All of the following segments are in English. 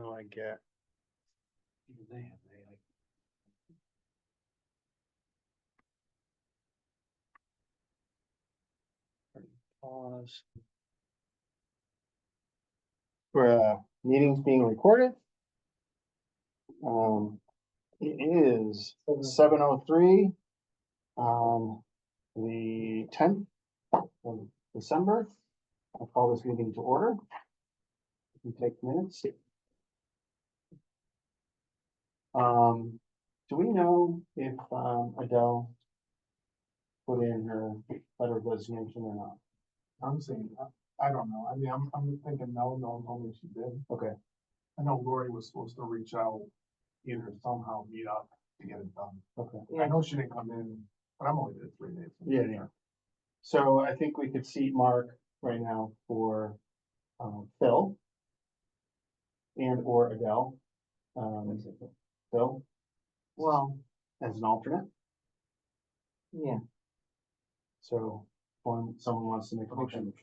Oh, I get. Even they have, they like. Pause. Meeting's being recorded. It is 7:03 on the 10th of December. I call this meeting to order. You can take minutes. Do we know if Adele put in her letter of resignation or not? I'm saying, I don't know. I mean, I'm thinking no, only she did. Okay, I know Lori was supposed to reach out, either somehow meet up to get it done. okay. I know she didn't come in, but I'm only there 3 days. Yeah. So I think we could seat Mark right now for Phil and or Adele. Phil Well, as an alternate. yeah, So someone wants to make a motion.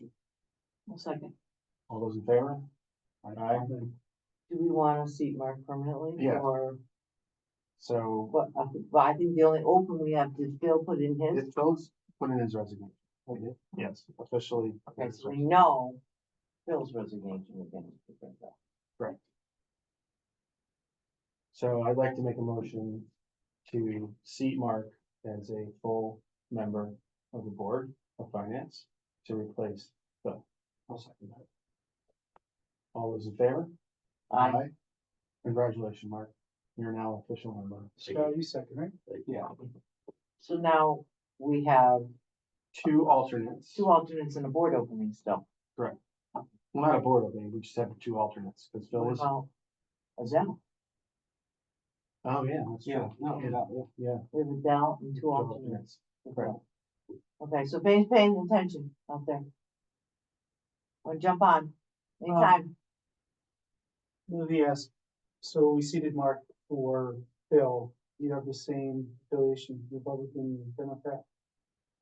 a second. All those in favor? Aye. Do we want to seat Mark permanently? Yeah. Or, So but I think the only open we have is Phil put in his. Phil's put in his resignation. Yes, officially. Okay, so we know Phil's resignation again. Correct. So I'd like to make a motion to seat Mark as a full member of the Board of Finance to replace Phil. I'll second that. All those in favor? Aye. Congratulations, Mark. You're now official member. Scott, you second, right? Yeah. So now we have Two alternates. two alternates in the board opening still. Correct. Well, not a board opening, we just have two alternates, because Phil What was. about Adele? Oh, yeah, that's Yeah, true. no, Yeah. We have Adele and two Two alternates. Correct. Okay, so paying attention out there. Or jump on anytime. Yes, so we seated Mark for Phil. You have the same affiliation, Republican, Democrat.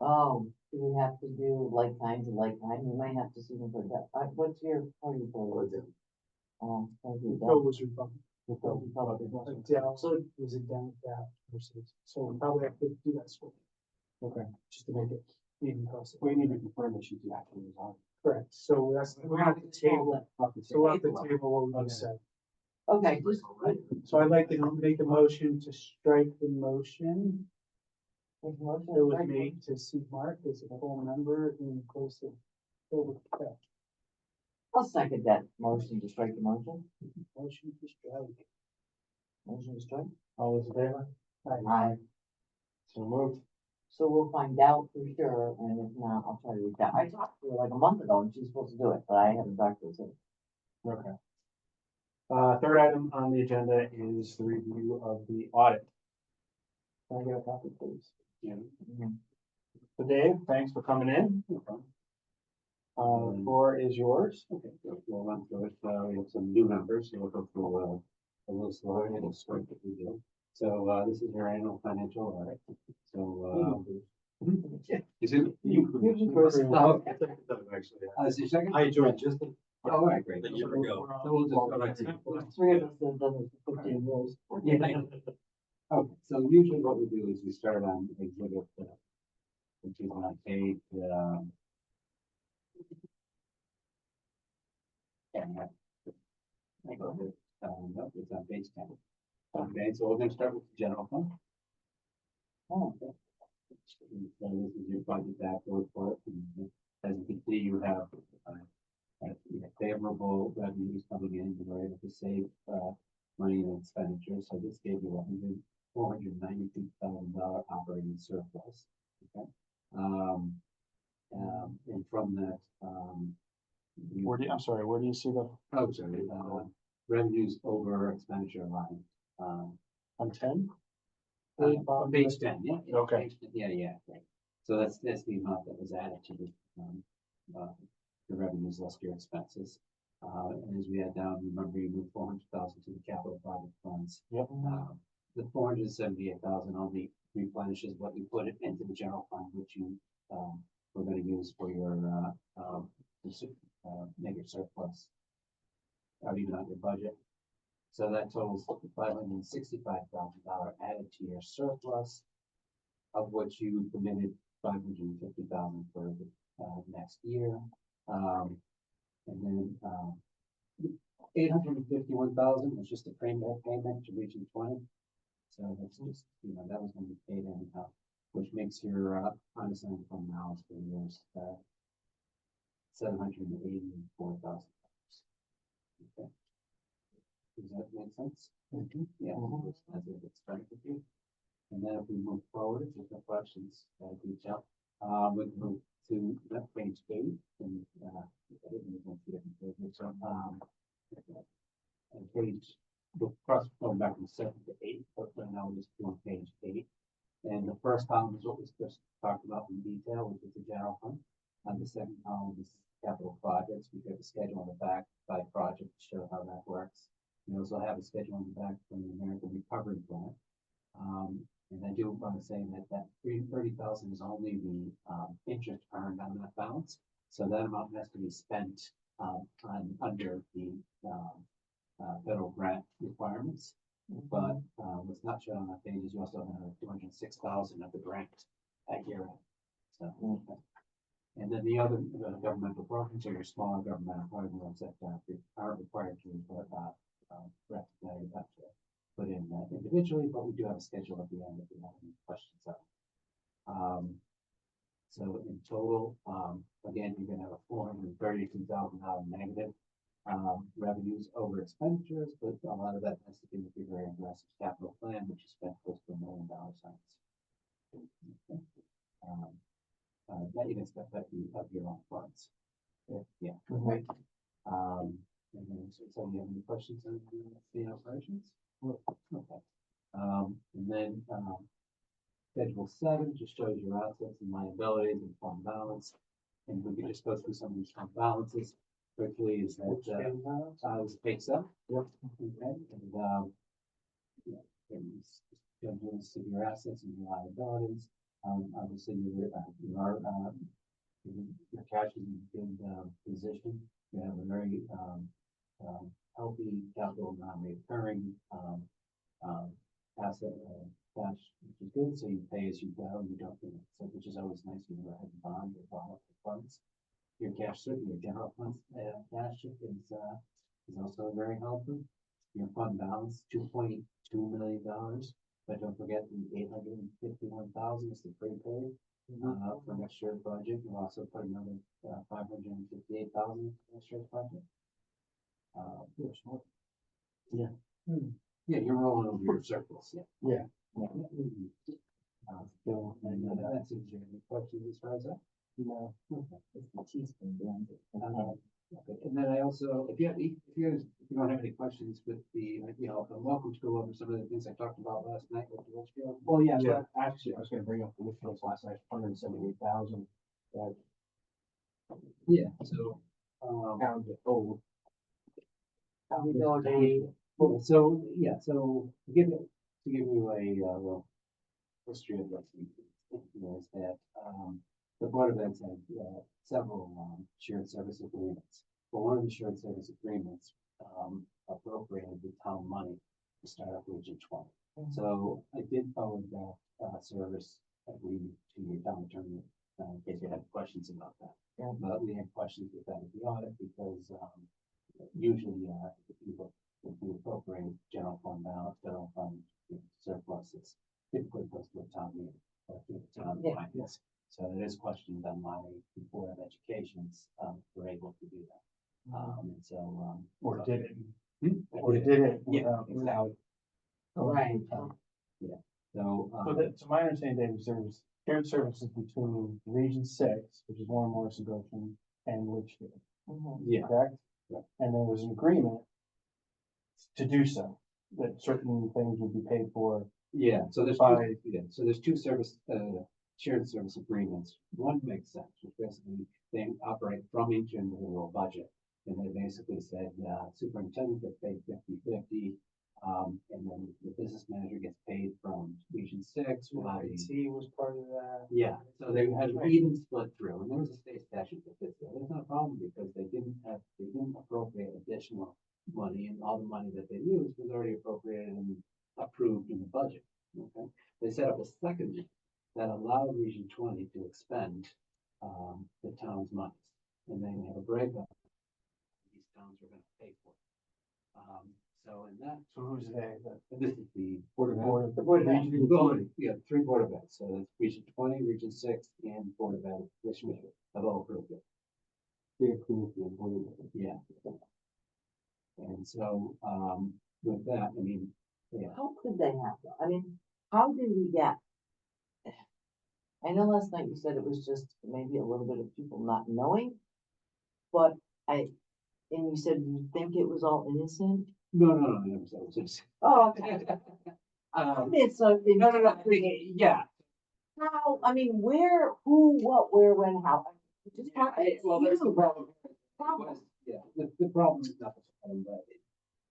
Oh, do we have to do like kinds of like kind? We might have to see them for that. What's your party for? Thank you, Phil Adele. was Republican. Phil, Republican. Adele was a Democrat versus, so we probably have to do that switch, Okay. just to make it even possible. We need to confirm that she's actually resigned. Correct, so that's, we're gonna have to table, so we'll have to table what we just said. Okay, just, So I'd like to make a motion to strike the motion make a motion, that was right? made to seat Mark as a full member in place of Phil Whitaker. I'll second that motion to strike the motion. Motion to strike. Motion to strike. All those in favor? Aye. So moved. So we'll find out for sure, and if not, I'll try to reach out. I talked to her like a month ago and she's supposed to do it, but I haven't talked to her since. Okay. Third item on the agenda is the review of the audit. Can I get a copy, please? Yeah. Mhm. So Dave, thanks for coming in. Floor is yours. Okay, we'll run through it. We have some new members, so we'll go through a little slower and we'll start what we do. So this is your annual financial audit. So is it you first? Oh, Actually, is your second? I joined just. Oh, all right, great. A year ago. So we'll just go right to There's three of us that have done this for 15 years. Yeah. Okay, so usually what we do is we start on exhibit, which is on page, no, it's on page 10. Okay, so we're gonna start with the general fund. Oh, So this is your budget dashboard for it, and as you can see, you have favorable revenues coming in, you were able to save money in expenditures, so this gave you $492,000 operating surplus. Okay, and from that, I'm sorry, where do you see the, oh, sorry, revenues over expenditure line. on 10? Page 10, yeah. Okay. Page 10, yeah, right. So that's the amount that was added to the revenues less your expenses. And as we add down, remember you moved 400,000 to the capital project funds. Yep. The 478,000 only replenishes what you put it into the general fund, which you we're going to use for your negative surplus. Or even on your budget. So that totals $565,000 added to your surplus, of which you committed $550,000 for the, next year. And then, $851,000 was just a payment to Region 20. So that's just, that was gonna be paid in, which makes your, unassigned fund balance for the years, $784,000. Okay. Does that make sense? Yeah, as it expected to. And then if we move forward, if there are questions, detail, we can move to page 8 and, and page, we'll cross going back from 7 to 8, but right now we're just doing page 8. And the first column is what was just talked about in detail, which is the general fund. And the second column is capital projects. We have a schedule on the back by project to show how that works. We also have a schedule on the back from the American Recovery Plan. And I do want to say that $30,000 is only the interest earned on that balance. So that amount has to be spent under the federal grant requirements. But what's not shown on that page is you also have $206,000 of the grant at year end. So, and then the other governmental programs are your smaller governmental programs that are required to put in individually, but we do have a schedule at the end if you have any questions on it. So in total, again, you're gonna have a $432,000 negative revenues over expenditures, but a lot of that has to do with your very aggressive capital plan, which is spent close to $1 million on. Okay. That you can expect that of your own funds. Yeah. Right. And then, so you have any questions on the operations? Okay. And then, Schedule 7 just shows your assets and liabilities and fund balance. And we can just go through some of these fund balances quickly. Is that, was page 7? Yep. Okay. And, your assets and your liabilities. Obviously, your cash is in a good position. You have a very healthy capital non-recurring asset cash, which is good. So you pay as you go. You don't, so which is always nice. You never have to bond or borrow funds. Your cash, certainly your general funds cash is also very healthy. Your fund balance $2.2 million. But don't forget the $851,000 is the prepaid for next year's budget. You also put another $558,000 for next year's budget. Yeah. Yeah, you're rolling over your surplus. Yeah. So, and that's it. Any questions as far as that? No. It's the teaspoon blend. Okay. And then I also, if you don't have any questions with the, I'm welcome to go over some of the things I talked about last night with the Litchfield. Well, yeah, so actually, I was gonna bring up the Litchfields last night, 178,000. Yeah, so, Pounds of gold. So, yeah, so to give you a well, history of what is that the Board of Ed's had several shared service agreements. But one of the shared service agreements appropriated the town money to start up Region 20. So I did forward that service agreement to your town attorney in case you had questions about that. But we had questions with that at the audit because usually if you appropriate general fund balance, federal fund surpluses, typically goes to the town meeting or to the town finance. So it is questioned on why the Board of Education's were able to do that. And so Or did it? Or did it? Without. Right. Yeah. So So my understanding, David, is there's shared services between Region 6, which is Warren Morrison Goshen, and Litchfield, yeah. correct? Yeah. And there was an agreement to do so, that certain things would be paid for. Yeah, so there's By- so there's two service shared service agreements. One makes sense, which basically they operate from each individual budget. And they basically said superintendent gets paid 50-50, and then the business manager gets paid from Region 6. While IT was part of that. yeah, so they had an even split through, and there was a state statute that fits there. There's not a problem because they didn't appropriate additional money, and all the money that they they used was already appropriated and approved in the budget, okay? They set up a second one that allowed Region 20 to expend, the town's monies. And then they have a breakup. These towns are gonna pay for it. So in that, So who's they? this is the Board of Ed. The Board of Ed. Region 20, yeah, 3 Board of Ed, so that's Region 20, Region 6, and Board of Ed, which have all approved it. They approved the Board of Ed. Yeah. And so, with that, I mean, yeah, How could they have, though? I mean, how did we get? I know last night you said it was just maybe a little bit of people not knowing, but and you said you think it was all innocent? no, never said it was just. Oh, okay. It's a. Yeah. How, I mean, where, who, what, where, when, how? Just how- Well, that's the problem. How- Yeah, the problem is not,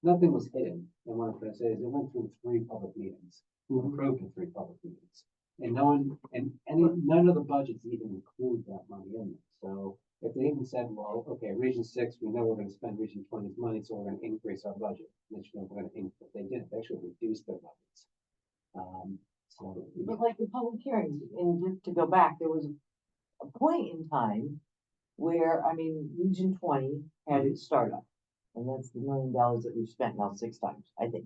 nothing was hidden, and what I'm trying to say is it went through 3 public meetings, approved in 3 public meetings. And none of the budgets even include that money in them, so if they even said, well, okay, Region 6, we know we're gonna spend Region 20's money, so we're gonna increase our budget, which we're gonna increase, they didn't, they actually reduced their budgets. So. But like the public hearings, and just to go back, there was a point in time where, I mean, Region 20 had its startup. And that's the $1 million that we've spent now 6 times, I think.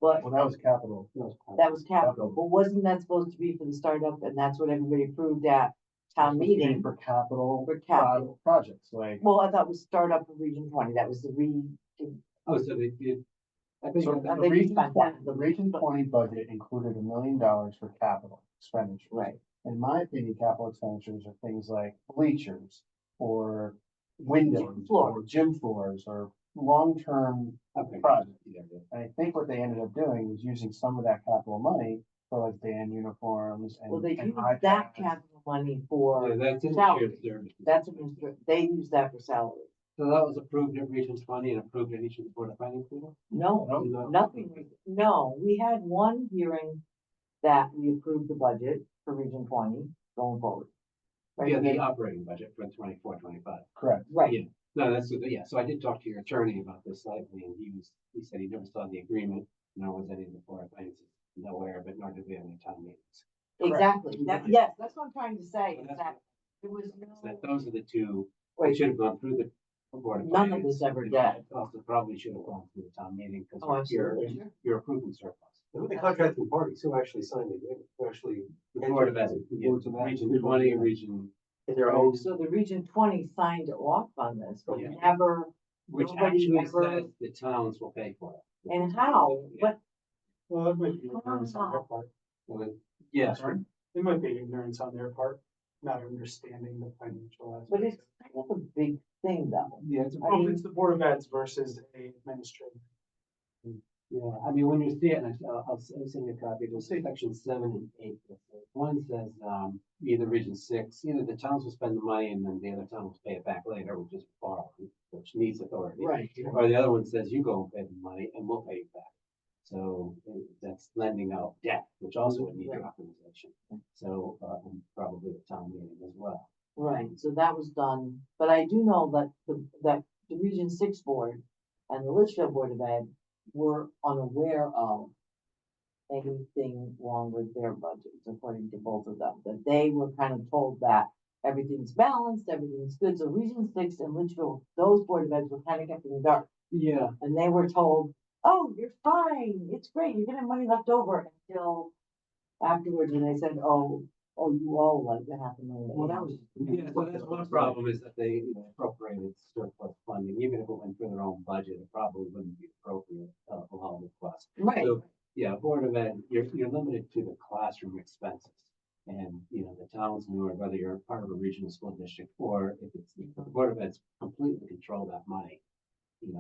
But Well, that was capital. that was capital, but wasn't that supposed to be for the startup? And that's what everybody approved at town meeting? For capital. For capital. Projects, like. Well, I thought it was startup of Region 20, that was the Oh, so they did. I think. So I the think Region you spent 20, that. the Region 20 budget included $1 million for capital expenditures. right. In my opinion, capital expenditures are things like bleachers or windows floor. or gym floors or long-term Okay. projects. Yeah, yeah. And I think what they ended up doing was using some of that capital money for like band uniforms and. Well, they and used that iPads. capital money Yeah, for, that's in salary. shared services. that's, they use that for salary. So that was approved at Region 20 and approved at each of the Board of Finance people? No, No. nothing, no, we had one hearing that we approved the budget for Region 20 going forward. Right, Yeah, the okay, operating budget for 24-25. Correct. right, Yeah. No, that's, yeah, so I did talk to your attorney about this slightly, and he said he never saw the agreement, nor was any of the Board of Finance nowhere, but nor did we have any town meetings. exactly, yes, that's what I'm trying to say, is that there was That no, those are the two, Wait. we should have gone through the Board of None Finance. of this ever and did. Also, probably should have gone through the town meeting, Oh, because you're, absolutely, sure. you're approving surplus. The contracting parties who actually signed the agreement, who actually. The Board of Ed, yeah, Boards of Ed. Region 20, Region, Oh, so the Region 20 signed off on this, but Yeah. never, which nobody actually ever, says the towns will pay for it. and how, what, Well, that might be ignorance on their part. Well, yeah, Sorry? It might be ignorance on their part, not understanding the financial aspect. but it's kind of a big thing though. yeah, it's a I Well, mean- it's the Board of Eds versus a administrator. Yeah, I mean, when you see it, and I'll send you a copy, it'll say section 7 and 8. One says, either Region 6, either the towns will spend the money and then the other town will pay it back later, which is borrowing, which needs authority. Right. Or the other one says, you go and pay the money and we'll pay you back. So that's lending out debt, which also would need Right. authorization. So, and probably the town meeting as well. Right, so that was done, but I do know that the Region 6 board and the Litchfield Board of Ed were unaware of anything wrong with their budgets, according to both of them, that they were kind of told that everything's balanced, everything's good, so Region 6 and Litchfield, those Board of Eds were kind of kept in the dark, Yeah. and they were told, oh, you're fine, it's great, you're gonna have money left over, until afterwards, when they said, oh, you owe like $500,000. Well, that was, yeah, so that's one problem is that they appropriated surplus funding, even if it went through their own budget, it probably wouldn't be appropriate, along with plus. Right, So, yeah, Board of Ed, you're limited to the classroom expenses. And, the towns knew it, whether you're part of a regional school district or if it's, the Board of Ed's completely control that money.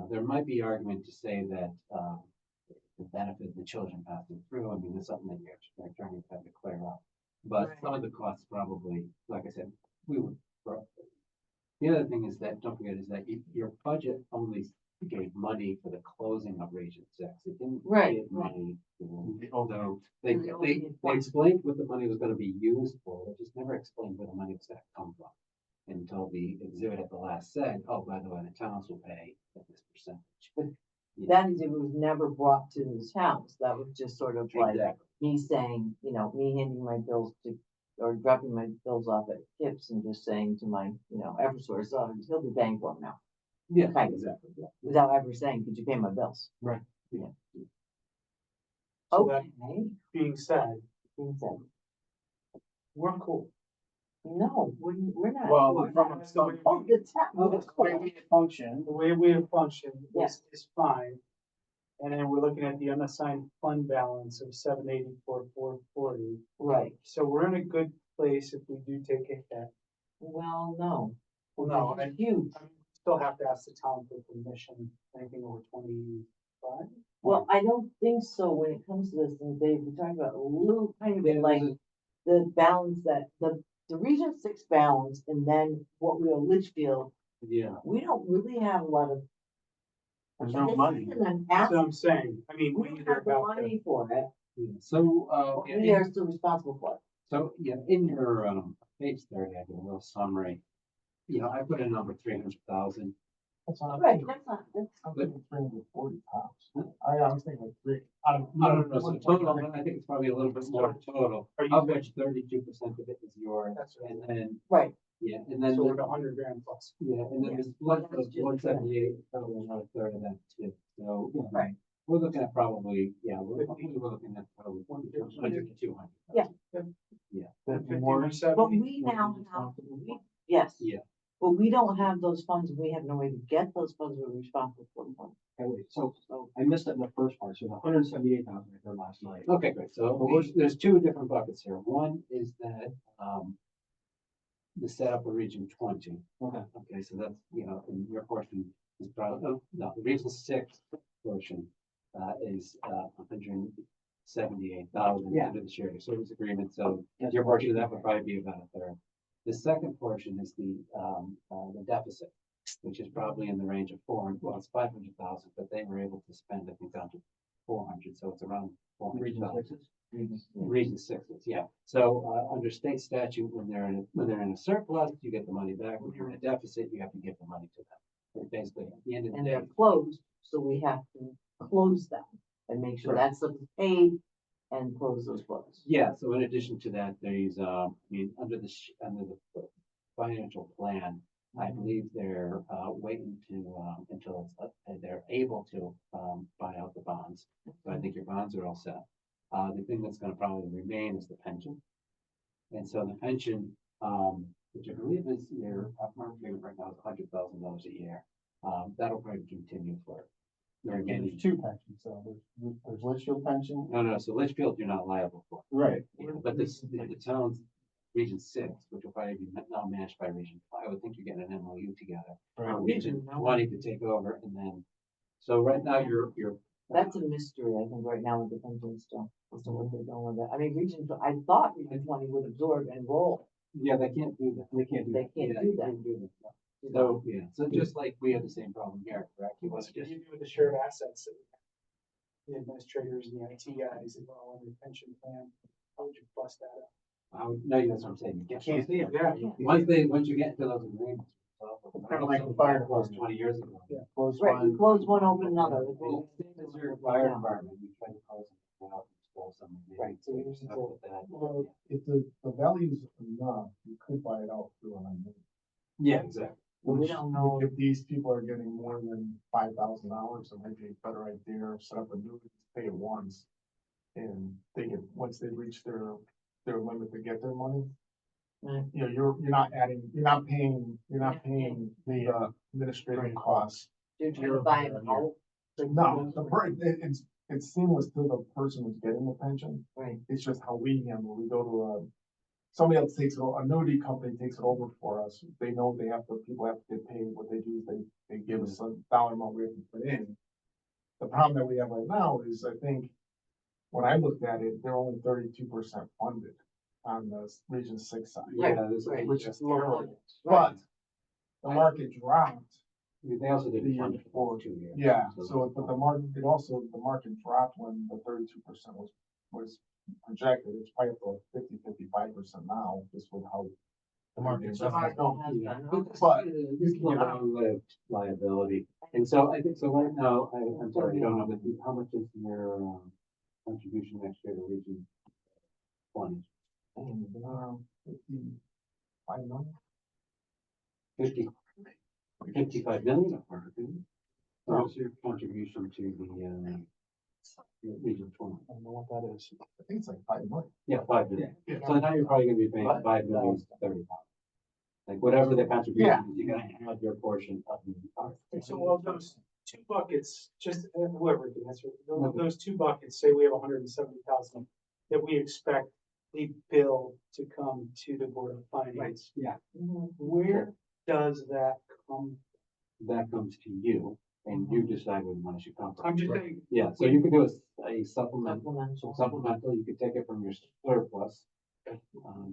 There might be argument to say that, the benefit of the children passing through, I mean, it's something that your attorneys have to clear up. But some of the costs probably, like I said, we would. The other thing is that, don't forget, is that your budget only gave money for the closing of Region 6. It didn't Right, give right. money, The although they And they only did one. explained what the money was gonna be used for, they just never explained where the money was gonna come from. Until the exhibit at the last said, oh, by the way, the towns will pay at this percentage. But That is, it was never brought to this house, that was just sort of like Exactly. me saying, me handing my bills to, or dropping my bills off at Kips and just saying to my, Eversource, oh, he'll be paying for them now, Yeah, Kind of. exactly, yeah. without ever saying, could you pay my bills? Right. So that Okay, being said, being said, we're cool. no, we're not. Well, we're from not. a standpoint- Oh, the town, Oh, we're the way cool. we function, The way we have functioned Yes. is fine. And then we're looking at the unassigned fund balance of 784,440. Right, So we're in a good place if we do take a hit. well, no. Well, no, It's huge. I mean, still have to ask the town for permission, anything over 25. Well, I don't think so when it comes to this, and Dave, we talked about a little kind Yeah, of like there's the balance that, the Region Six balance, and then what we owe Litchfield, Yeah, we don't really have a lot of. there's no this money. isn't an That's what asset. I'm saying. I mean, We we don't hear have the about the, money for it, yeah. So, but we are still responsible for it. so, yeah, in your, page 30, I have a little summary. I put in number 300,000. That's not. Right, that's, I'm thinking 340 pounds. I was thinking like three. don't know, so total, I think it's probably a little bit more total, Are you of good? which 32% of it is yours. That's right. And then, right, yeah, and then, So we're at 100 grand plus. yeah, and then Yeah. there's one, That's just- 178, probably another third of that too. So, Right. we're looking at probably, we're 50. looking at probably 100 to 200. Yeah. That 50 more- or 70. but we now have, yes. Yeah. But we don't have those funds, we have no way to get those funds, we're responsible for them. Okay, wait, so I missed it in the first part, so the 178,000 I heard last night. Okay, great. So there's two different buckets here. One is that, the setup of Region 20. Okay. Okay, so that's, and your portion is probably, no, the Region 6 portion, is, 178,000 Yeah. under the shared service agreement. So That's your portion of that right. would probably be about a third. The second portion is the deficit, which is probably in the range of 400, well, it's 500,000, but they were able to spend, I think, down to 400, so it's around Region 400,000. sixes? Region sixes, yeah. So, under state statute, when they're in a surplus, you get the money back. When you're in a deficit, you have to give the money to them. So basically, at the end of the And day, they're closed, so we have to close them and make sure Right. that stuff is paid and close those books. yeah, so in addition to that, there's, under the financial plan, I believe they're, waiting until they're able to, buy out the bonds. So I think your bonds are all set. The thing that's gonna probably remain is the pension. And so the pension, which I believe is your, market payment right now is $100,000 a year. That'll probably continue for the There's remaining. two pensions, so there's Litchfield pension. No, so Litchfield, you're not liable for. Right. But this, the town's Region 6, which will probably be now managed by Region 5, I would think you're getting an MOU together. Right. Region 20 to take over and then, so right now you're. That's a mystery, I think, right now with the pension stuff, as to what they're doing with that. I mean, I thought Region 20 would absorb and roll. Yeah, they can't do that. They can't do They that. can't Yeah, do you that. can't do that. So, yeah, so just like we have the same problem here, correct? You want What's to just, you do with the shared assets? That the administrators and the IT guys that are all in the pension plan, how would you bust that up? no, that's what I'm saying. You Can't see it. Yeah. Once you get into those agreements. Kinda like the fire Close department. 20 years ago. Yeah. Close Right, you fund. close one, open another. Well, same as your fire department, you try to close them out, close them. Right, so you're you stuck need with that. Well, if the value's enough, you could buy it out through an unlimited. Yeah, exactly. We Which, don't know. if these people are getting more than $5,000, it might be a better idea, set up a new, pay it once. And they get, once they reach their limit to get their money. Right. You're not paying the administrative costs. You're trying to buy them out. No, it's seamless to the person who's getting the pension. Right, It's just how we handle, it. We go to somebody else takes it, annuity company takes it over for us. They know people have to get paid. What they do is they give us a dollar amount we have to put in. The problem that we have right now is, I think, when I looked at it, they're only 32% funded on the Region 6 side. Right, Yeah, this right. Which is just terrible. Right. But the market dropped. They also did The it year for before. 2 years. Yeah, so, but the market dropped when the 32% was projected. It's probably up to 50, 55% now, just with how The market. So I don't, you know, But this can be a long-lived liability. And so I think, so right now, I'm sorry, I don't know, but how much is your, contribution next year to Region 20? 55 million. 50, 55 million or something? So what's your contribution to the, Region 20? I don't know what that is. I think it's like 5 million. Yeah, 5 million. Yeah. So now you're probably gonna be paying 5 million, 30,000. Like whatever the contribution, Yeah. is, you're gonna have your portion of the. So of those two buckets, just whoever can answer, those two buckets, say we have 170,000 that we expect the bill to come to the Board of Finance. Yeah, Mhm. Where does that come? that comes to you and you decide where the money should come from. I'm just saying, Yeah, so you could do a Supplemental. supplemental, you could take it from your surplus.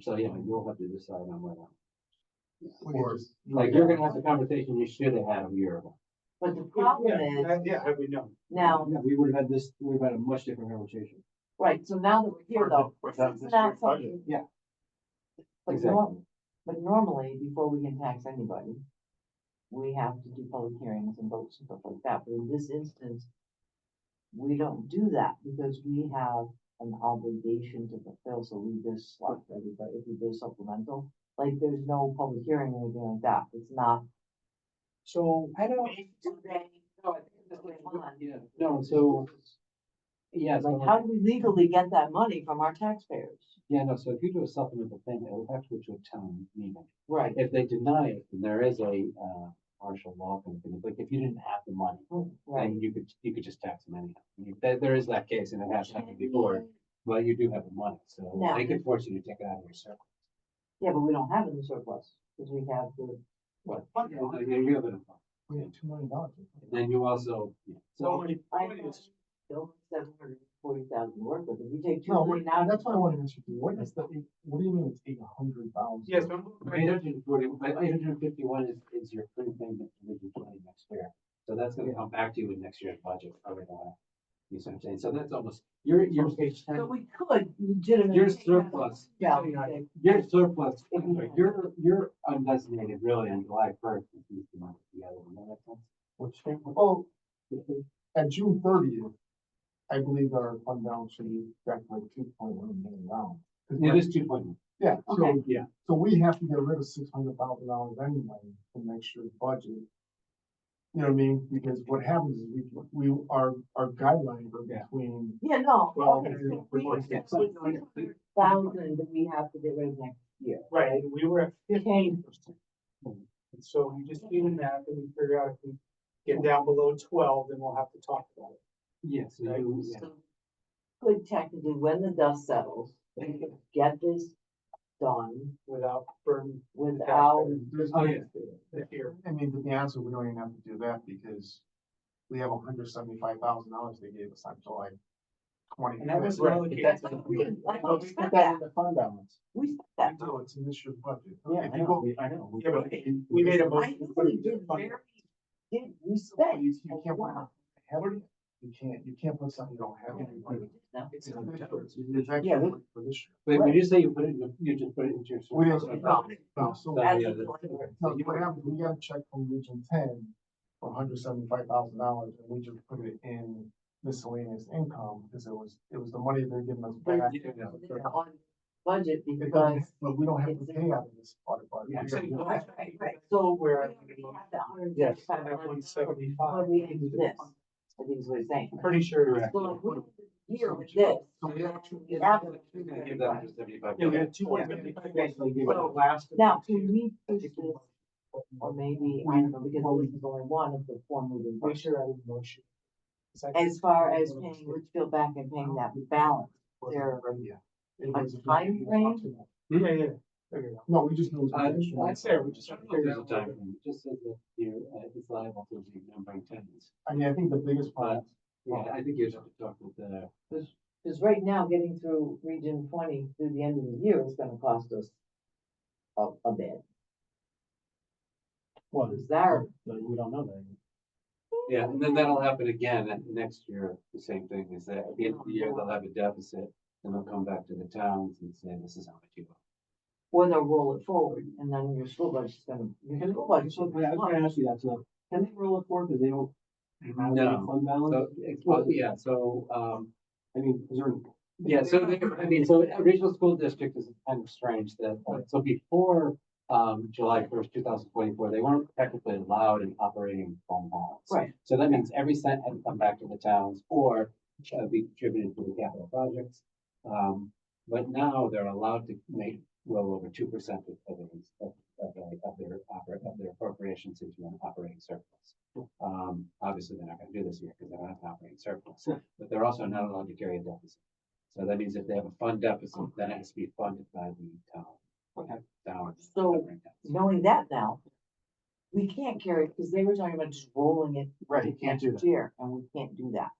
So yeah, you'll have to decide on whether, Or, like, you're gonna have the conversation you should have had a year ago. But the problem yeah, is, yeah, have we known? now, Yeah, we would have had this, we've had a much different conversation. right, so now that we're here though, For this this is not year's budget. something. Yeah. But Exactly. but normally, before we can tax anybody, we have to do public hearings and votes and stuff like that, but in this instance, we don't do that because we have an obligation to fulfill, so we just like everybody, if we do supplemental, like there's no public hearing or anything like that, it's not. So, I don't. Yeah, no, so, yeah, Like, how do we legally get that money from our taxpayers? yeah, no, so if you do a supplemental payment, it would have to go to a town meeting. Right. If they deny it, then there is a, martial law kind of thing, like if you didn't have the money, Right. then you could just tax them anyhow. There is that case and it has happened before, but you do have the money, so Now- they could force you to take it out of your surplus. Yeah, but we don't have it in the surplus, because we have the, what? Yeah, you have it. we had $2 million. And then you also, yeah, so so, many, I know, still 740,000 worth, but if you take two No, million out. that's what I wanted to ask you. What is what do you mean it's 800,000? yes, eight hundred and forty, 851 is your free payment to Region 20 next year. So that's gonna come back to you in next year's budget, probably gonna, you see what I'm saying? So that's almost, your page 10. So we could legitimately. Your take that surplus, Yeah. your surplus, your undesignated really on July 1st. Is these two months together, you know that sense? Which, well, at June 30th, I believe our fund balance should be back to like 2.1 million dollars. It is 2.1. Yeah, so, Okay. Yeah. so we have to get rid of $600,000 anyway from next year's budget. You know what I mean? Because what happens is our guidelines are Yeah. between. Yeah, no. Well, okay, okay, so we we- want to get so 600,000 that we have to get rid of next year. right, we were at 15%. And so we just do the math and we figure out if we get down below 12, then we'll have to talk about it. Yes, Right. yeah. So could technically, when the dust settles, we could get this done Without burden. without. There's, Oh, yeah. The fear. I mean, to be honest, we don't even have to do that because we have $175,000 they gave us on July 20. And that was Right, allocated. that's- to the We field. didn't- I But don't we expect put that that. in the fund balance. We spent that. No, it's in this year's budget. Yeah, If I you know, go, I know. Yeah, but we made a I motion. know to put we it in the did fund. we spent. you can't, you can't put something you don't have. in your budget. No. It's in this year. It's actually Yeah, for this year. Wait, when you say you put it in, you just put it into your. We surplus. didn't, no, so. As yeah, of that's- July. No, what happens, we got a check from Region 10 for $175,000 and we just put it in miscellaneous income because it was the money they're giving us But back. Yeah, yeah. it's on budget It because. doesn't- But we don't have to it's- pay out of this audit budget. Yeah, We gotta- Right, so Where- we already have the Yes. 175. But we didn't do this, I think is what he's saying. I'm pretty sure. So if we here with this. So we actually- we have it. You're gonna give that 175. Yeah, we had 2.55 Basically, give So, it- last. Now, can we push this, or maybe, I don't know, because this is only one of the four moving Make parts. sure I didn't motion. As far as paying Litchfield back and paying that balance, there Yeah. a time frame? Yeah, yeah. Figure it out. No, we just knew it was. I'd say we just. I don't know if there's a time frame. It just says that you're, it's liable to the numbering tenants. I mean, I think the biggest part, Yeah, I think you have to talk with the, Because right now, getting through Region 20 through the end of the year is gonna cost us a bit. Well, Is there, but we don't know that. yeah, and then that'll happen again at next year, the same thing is that at the end of the year, they'll have a deficit. And they'll come back to the towns and say, this is how much you owe. or they'll roll it forward, and then your school budget's gonna, your school budget's So, gonna I was gonna ask you that, so, can they roll it forward, because they don't have any No. fund balance? So, well, yeah, so, I mean, is there? yeah, so, I mean, so a regional school district is kind of strange that, so before, July first, 2024, they weren't technically allowed in operating fund balance. Right. So that means every cent had to come back to the towns or be contributed to the capital projects. But now they're allowed to make well over 2% of their appropriations into an operating surplus. Obviously, they're not gonna do this year because they don't have an operating surplus, but they're also not allowed to carry a deficit. So that means if they have a fund deficit, then it has to be funded by the town. Town. So, knowing that now, we can't carry, because they were talking about just rolling it. Right, you can't do next that. year, and we can't do that.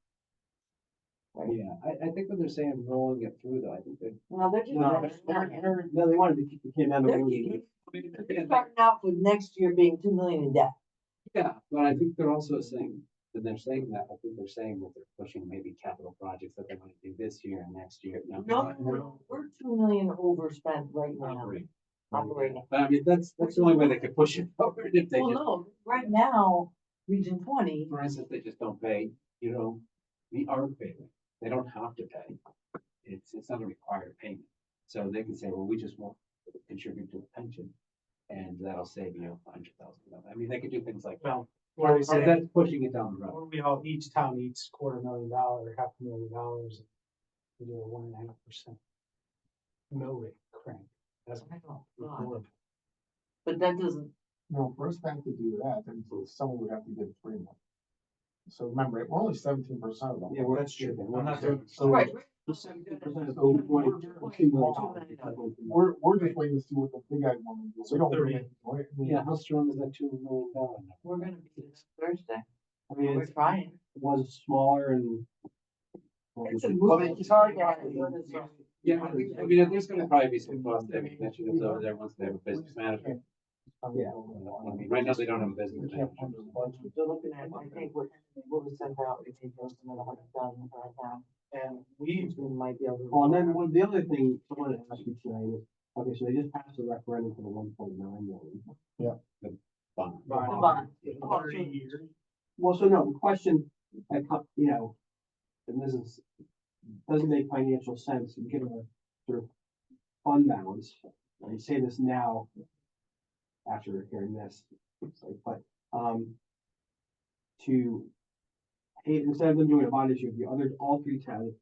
Right, Yeah, I think when they're saying rolling it through though, I think that. no, they're just. No, they wanted to keep the kid down. They're starting out with next year being 2 million in debt. Yeah, but I think they're also saying, when they're saying that, I think they're saying that they're pushing maybe capital projects that they want to do this year and next year. No, we're 2 million overspent right now. Operating. But I mean, that's the only way they could push it forward if they Well, just, no, right now, Region 20, for instance, they just don't pay, the ARP payment. They don't have to pay. It's not a required payment. So they can say, well, we just won't contribute to the pension. And that'll save you $100,000. I mean, they could do things like that. Well, what are we So saying? that's pushing it down the road. Or we all, each town eats $250,000, $500,000. We do a 1.5% mill rate crank. That's. I know, God. But that doesn't, No, first time to do that, then someone would have to give 3 months. So remember, we're only 17% of them. Yeah, well, That's true. We're I'm not not doing. doing- So. right, Seventeen percent of So two point, $2 million. We're just waiting to see what the big guys want to do. We don't. 30. Right? I mean, Yeah, how strong is that $2 million number? we're gonna be this Thursday, I mean, we're it trying. was smaller and. It's a Well, movement. it's hard to. Yeah, I mean, there's gonna probably be some cost saving initiatives over there once they have a business manager. Yeah. I mean, right now they don't have a business We can't manager. fund the budget. They're looking at, I think, what was sent out, we think there's another 100,000 per account, And we, we might be able to. Well, and then the other thing I wanted to ask you tonight is, okay, so they just passed a referendum for the 1.9 million. Fund. The bond. 30 years. Well, so no, the question, and this is, doesn't make financial sense, given the sort of fund balance. I say this now, after hearing this, but, to, hey, instead of them doing a bond issue, all three towns,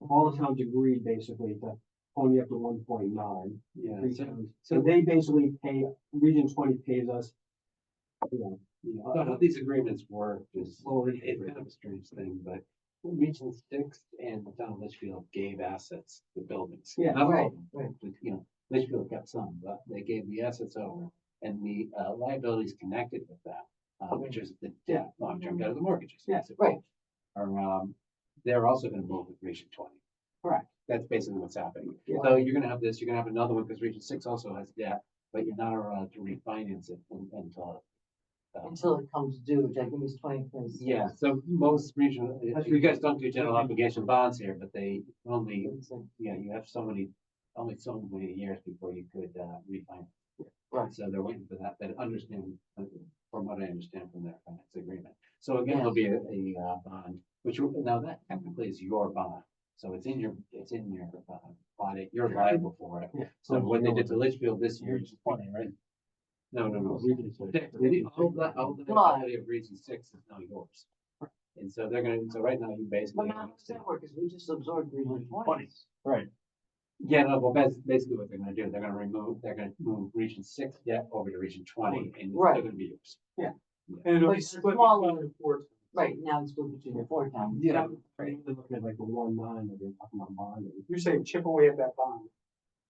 all the towns agreed basically to pony up to 1.9. Yeah, Three so, towns. so So they basically pay, Region 20 pays us, how these agreements work is, it's kind of a strange thing, but Region 6 and the town of Litchfield gave assets to buildings. Yeah, Not all right, of them, but, Litchfield got some, but they gave the assets over. And the liabilities connected with that, which is the debt, long-term debt of the mortgages. Yeah, right. Are, they're also gonna move with Region 20. Correct. That's basically what's happening. Yeah. So you're gonna have this, you're gonna have another one, because Region 6 also has debt, but you're not allowed to refinance it until. Until it comes due, which I think is 2026. Yeah, so most regional, you guys don't do general obligation bonds here, but they only, you have only so many years before you could, refinance. Right. So they're waiting for that, but understand, from what I understand from their finance agreement. So again, Yeah. there'll be a bond, which, now that technically is your bond. So it's in your audit, you're liable for it. Yeah. So what they did to Litchfield this year is 20, right? No, Region 6. all the liability of Region 6 is now yours. And so they're gonna, so right now you But basically. now, how does that work, because we just absorbed Region 20. Right. Yeah, no, well, that's basically what they're gonna do. They're gonna move Region 6 debt over to Region 20 and it's Right. still gonna be yours. And it'll But be it's split smaller. between the four. Right, now it's split between the 4 towns. Yeah. Right. They're looking at like the 1.9 that they're talking about bonding. You're saying chip away at that bond,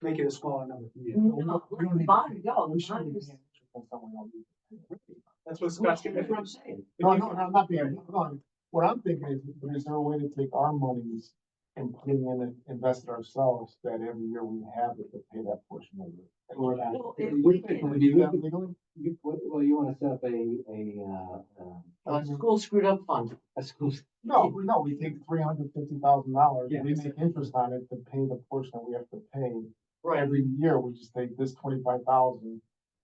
make it a smaller number. No, We don't the need bond, to- go, We the shouldn't bond be is. paying interest on someone else. That's what Scott's gonna That's do. what I'm saying. No, I'm not being, no, what I'm thinking is there a way to take our monies and put it in and invest it ourselves, that every year we have it to pay that portion of it? Or that. Well, if We we could- can- Can we do that legally? Well, you wanna set up A school screwed up fund. a school. No, we take $350,000, Yeah. we make interest on it to pay the portion that we have to pay every year, we just take this 25,000.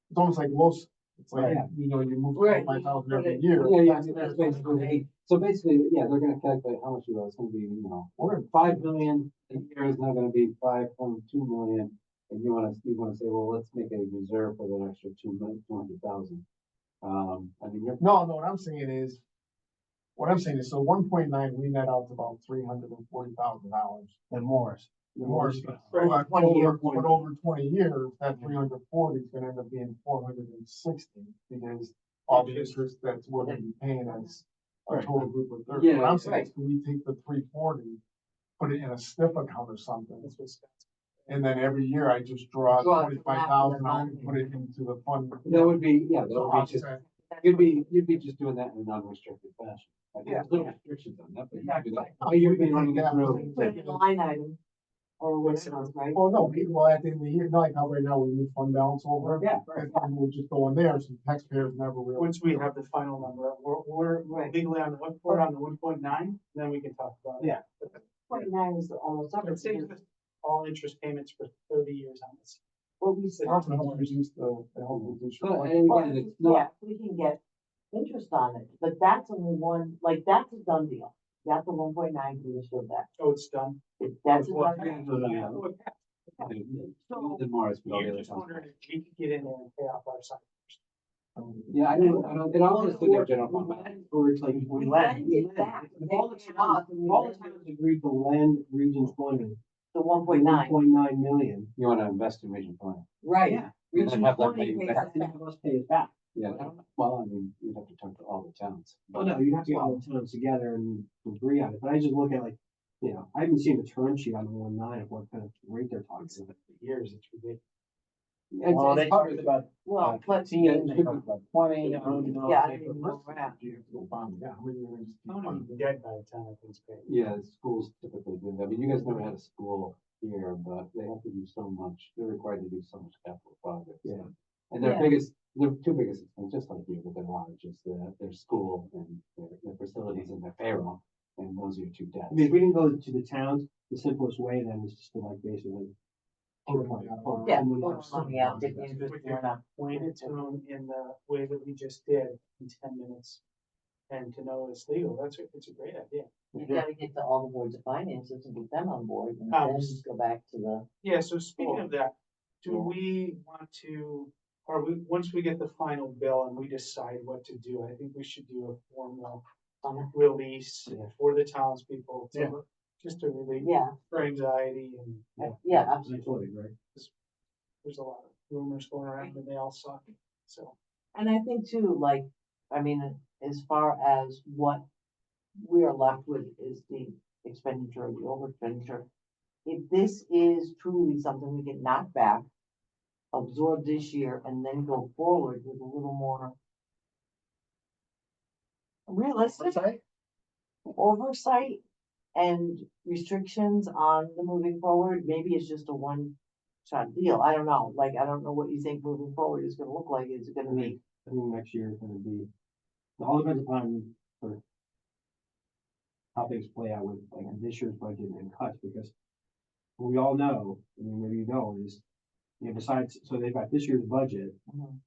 It's almost like most, it's like, Right. you know, you move Right. 25,000 every year. Yeah, I mean, that's basically, so basically, yeah, they're gonna calculate how much you owe, it's gonna be, you know, We're in 5 million, a year is now gonna be 5.2 million. And you wanna say, well, let's make a reserve for the extra 200,000. I mean, you're, No, what I'm saying is, so 1.9, we net out to about $340,000. And more. More, Right. but 20 years. over 20 years, that 340 is gonna end up being 460, because all the interest that's what we're paying as a total group of 30. What I'm saying is, can we take the 340, put it in a STIF account or something, That's what's. and then every year I just draw Draw it 25,000 out from and put it into the fund. that would be, yeah, that So would be just, offset. you'd be just doing that in a non-restricted fashion. Like, Yeah. there's no restrictions on that, but you Yeah, do that. exactly. Oh, you'd be running it through. Put it in a line item, or whatever, right? Oh, no, well, at the end of the year, not like how right now we move fund balance over. Yeah. And we'll just go in there, so taxpayers never really. Once we have the final number, we're Right. legally on the we're on the 1.9, then we can talk about it. Yeah. 29 is almost up. It saves us all interest payments for 30 years on this. What we It said. helps reduce it helps reduce your But, fund. and Well, again, it's not, yeah, we can get interest on it, but that's only one, like, that's a done deal. That's a 1.9 for the shield back. Oh, it's done. That's a Well, done. yeah. Oh, it passed. the Morris, but all the You other just towns. wondered if we could get in there and pay off our side. Yeah, I don't, it all goes through their general fund. Or it's like, We lend it back. All the towns agreed to lend Region 20, The 1.9, 1.9 million. You wanna invest in region plan. right. And Region have that 20 pay pays back. us back. Let's pay it back. Yeah, well, I mean, you'd have to talk to all the towns. Oh, no, you'd have to get all the towns together and agree on it, but I just look at like, you know, I haven't seen the term sheet on the 1.9 of what kind of rate they're talking about. Years, it's ridiculous. Well, they talked about Well, but, 15, they talked about 20, I don't know. yeah, I don't even know where we're at. Yeah, how many years just keep I'm gonna funding? be dead by the time that thing's paid. Yeah, schools typically do that. I mean, you guys never had a school here, but they have to do so much, they're required to do so much capital projects. Yeah. And their Yeah. their two biggest expenses, just like you, but they're large, is their school and their facilities and their payroll. And those are your two debts. I mean, if we didn't go to the towns, the simplest way then is just to like basically. Yeah, pull the money out, take the interest, With we're your not. pointed to them in the way that we just did in 10 minutes. And to know it's legal, it's a great idea. You gotta get to all the boards of finances and get them on board, and Um, then just go back to the, Yeah, so speaking of that, do Yeah. we want to, once we get the final bill and we decide what to do, I think we should do a formal release Yeah. for the townspeople Yeah. to, just to relieve yeah, their anxiety and yeah, I absolutely. totally agree. there's a lot of rumors going around and they all suck, so. And I think too, like, I mean, as far as what we are left with is the expenditure, the over expenditure. If this is truly something we can knock back, absorb this year, and then go forward with a little more realistic oversight and restrictions on the moving forward, maybe it's just a one-shot deal. I don't know, like, I don't know what you think moving forward is gonna look like. Is it gonna be? I think next year is gonna be, it all depends upon sort of how things play out with like this year's budget and cuts, because what we all know, I mean, maybe you know, is, you know, besides, so they've got this year's budget, Mhm.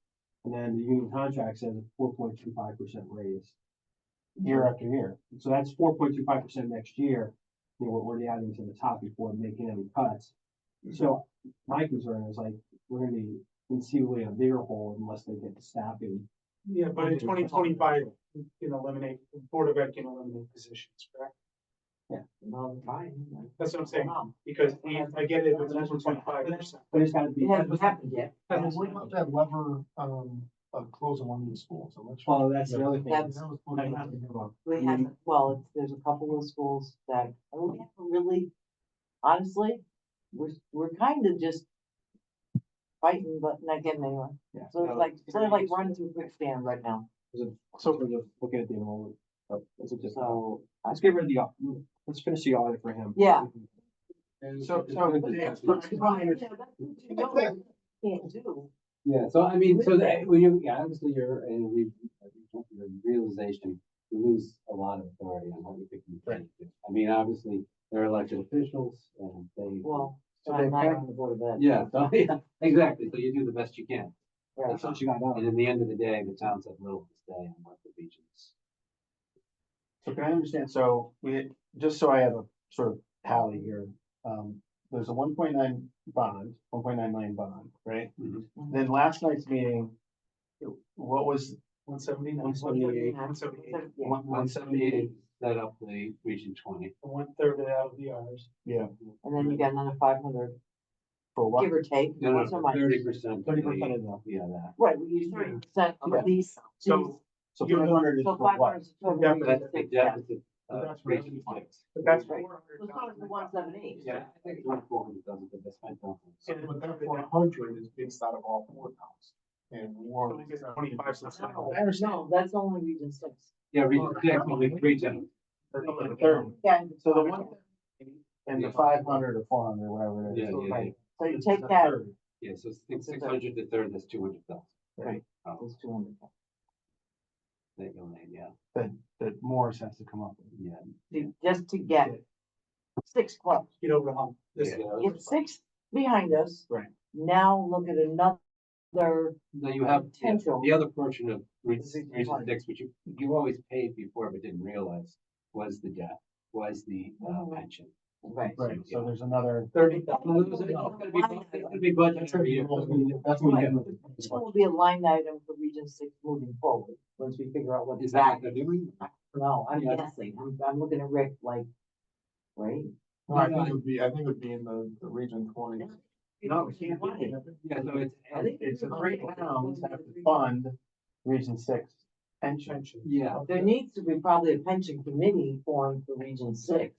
and then the union contract says a 4.25% raise year after year. So that's 4.25% next year, you know, what we're adding to the top before making any cuts. So my concern is like, we're gonna be conceivably in a bigger hole unless they get the staffing. Yeah, but in 2025, you can eliminate, the Board of Ed can eliminate positions, correct? Well, fine. That's what I'm saying, Wow. because I get it, it's over 25%. But it's gotta be. It hasn't happened yet. What about that lever, closing one of the schools? I'm not sure. Well, that's the other thing. That's- That was supposed to happen. We have, well, there's a couple of schools that, I mean, we haven't really, honestly, we're kind of just fighting, but not getting anywhere. Yeah. So it's like, sort of like running through quicksand right now. So we're just looking at the enrollment. That's just, So, let's get rid of the, let's finish the audit for him. Yeah. So, can't do. Yeah, so I mean, so that, when you, yeah, obviously you're in your realization, you lose a lot of authority on what you think you can do. I mean, obviously, they're elected officials and they. Well, So I'm they not pick- on the board of ed. Yeah, so, yeah, exactly, so you do the best you can. Right. That's what you got. And at the end of the day, the towns have little to say on what the regions. So can I understand, so just so I have a sort of tally here, there's a 1.9 bond, 1.9 million bond, right? Mhm. Then last night's meeting, what was 179. 178. 178. Yeah. 178? Set up the Region 20. 1/3 of that will be ours. Yeah, And then you got another 500, for what? give or take. No, so much. 30%. 30% of that. Yeah, that. Right, we use 30% of Yeah. these. So, So You're- 500 is So for what? 500 is total. Yeah, Region That's the six, yeah. deficit, That's for Region everyone. 6. but that's Right. right. So it's not the 178. Yeah, I think it's around 400,000, but that's my thought. But that 400 is based out of all four towns. And war. 25%. I understand. No, that's only region 6. Yeah, Region 6, only 3 towns. The third. Yeah. So the one and the 500 or 400, whatever it is. Yeah, yeah, Right. So you It's take the that, third. Yeah, so It's a 600 to third, that's 200,000. Right. Oh, it's 200. that you'll name, yeah, That Morris has to come up with. yeah. Just to get 6 clubs. Get over the hump. This- Yeah. Get 6 behind us. Right. Now look at another, Now you have Potential. the other portion of Region Region 20. 6, which you always paid before but didn't realize was the debt, was the Mhm. pension. right. Right, so there's another. 30,000. Well, it's gonna be budget every year. That's what Right. we This will be a line item for region 6 moving forward, once we figure out what Is that that what they're doing? No, I'm Yeah. guessing, I'm looking at Rick like, right? No, I think it would be in the region 20. No, it can't be. Yeah, so it's, I think It's the three towns have to fund Region 6 pension. yeah, There needs to be probably a pension committee formed for region 6.